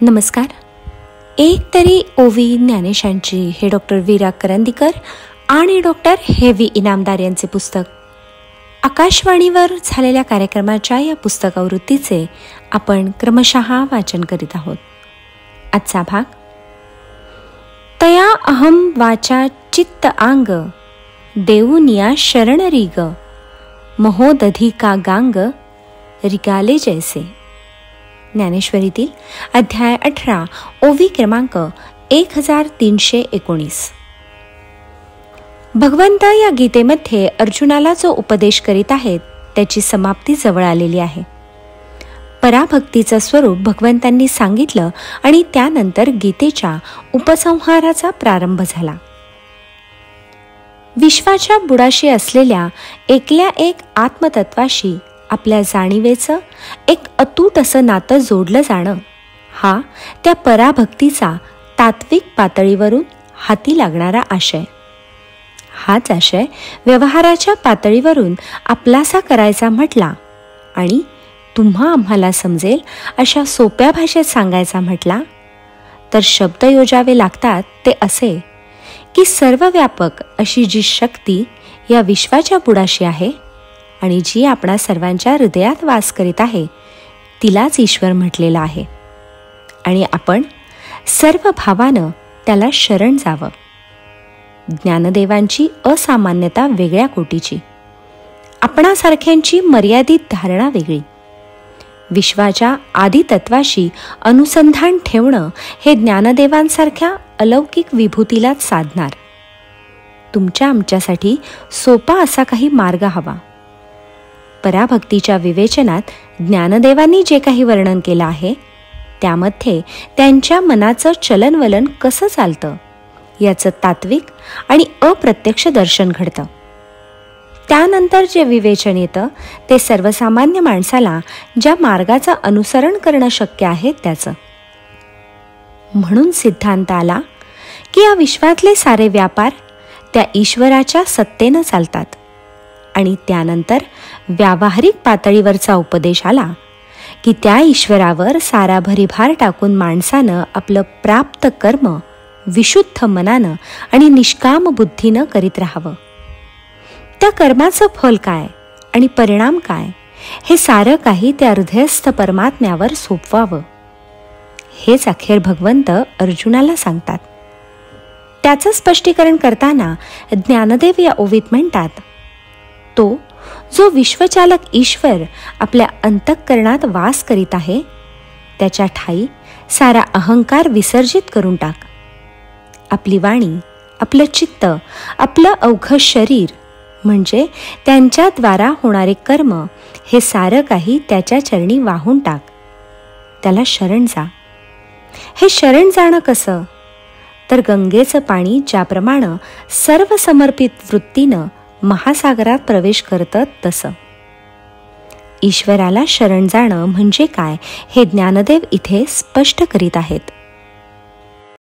नमस्कार. एक तरी ओवी ज्ञानेशांची हे डॉक्टर वीरा करंदीकर आणि डॉक्टर हेवी इनामदार यांचे पुस्तक. आकाशवाणीवर झालेल्या कार्यक्रमाच्या या पुस्तकावृत्तीचे आपण क्रमशः वाचन करीत आहोत. आजचा भाग, तया अहम वाचा चित्त आंग देऊनिया शरण रीग महोदधी का गांग रिगाले जैसे. ज्ञानेश्वरीतील अध्याय 18, ओवी क्रमांक 1319. भगवंत या गीतेमध्ये अर्जुनाला जो उपदेश करीत आहेत त्याची समाप्ती जवळ आलेली आहे. पराभक्तीचं स्वरूप भगवंतांनी सांगितलं आणि त्यानंतर गीतेच्या उपसंहाराचा प्रारंभ झाला. विश्वाच्या बुडाशी असलेल्या एकल्या एक आत्मतत्वाशी आपल्या जाणीवेचं एक अतूट असं नातं जोडलं जाणं, हा त्या पराभक्तीचा तात्विक पातळीवरून हाती लागणारा आशय. हाच आशय व्यवहाराच्या पातळीवरून आपलासा करायचा म्हटला आणि तुम्हा आम्हाला समजेल अशा सोप्या भाषेत सांगायचा म्हटला तर शब्द योजावे लागतात ते असे की सर्वव्यापक अशी जी शक्ती या विश्वाच्या बुडाशी आहे आणि जी आपणा सर्वांच्या हृदयात वास करीत आहे तिलाच ईश्वर म्हटलेला आहे आणि आपण सर्व भावानं त्याला शरण जावं. ज्ञानदेवांची असामान्यता वेगळ्या कोटीची, आपणासारख्यांची मर्यादित धारणा वेगळी. विश्वाच्या आदितत्वाशी अनुसंधान ठेवणं हे ज्ञानदेवांसारख्या अलौकिक विभूतीलाच साधणार. तुमच्या आमच्यासाठी सोपा असा काही मार्ग हवा. पराभक्तीच्या विवेचनात ज्ञानदेवांनी जे काही वर्णन केलं आहे त्यामध्ये त्यांच्या मनाचं चलनवलन कसं चालतं याचं तात्विक आणि अप्रत्यक्ष दर्शन घडतं. त्यानंतर जे विवेचन येतं ते सर्वसामान्य माणसाला ज्या मार्गाचं अनुसरण करणं शक्य आहे त्याचं. म्हणून सिद्धांत आला की या विश्वातले सारे व्यापार त्या ईश्वराच्या सत्तेनं चालतात आणि त्यानंतर व्यावहारिक पातळीवरचा उपदेश आला की त्या ईश्वरावर सारा भरीभार टाकून माणसानं आपलं प्राप्त कर्म विशुद्ध मनानं आणि निष्काम बुद्धीनं करीत राहावं. त्या कर्माचं फल काय आणि परिणाम काय हे सारं काही त्या हृदयस्थ परमात्म्यावर सोपवावं. हेच अखेर भगवंत अर्जुनाला सांगतात. त्याचं स्पष्टीकरण करताना ज्ञानदेव या ओवीत म्हणतात, तो जो विश्वचालक ईश्वर आपल्या अंतःकरणात वास करीत आहे त्याच्या ठाई सारा अहंकार विसर्जित करून टाक. आपली वाणी, आपलं चित्त, आपलं अवघं शरीर म्हणजे त्यांच्याद्वारा होणारे कर्म हे सारं काही त्याच्या चरणी वाहून टाक. त्याला शरण जा. हे शरण जाणं कसं तर गंगेचं पाणी ज्याप्रमाणे सर्व समर्पित वृत्तीनं महासागरात प्रवेश करतं तसं. ईश्वराला शरण जाणं म्हणजे काय हे ज्ञानदेव इथे स्पष्ट करीत आहेत.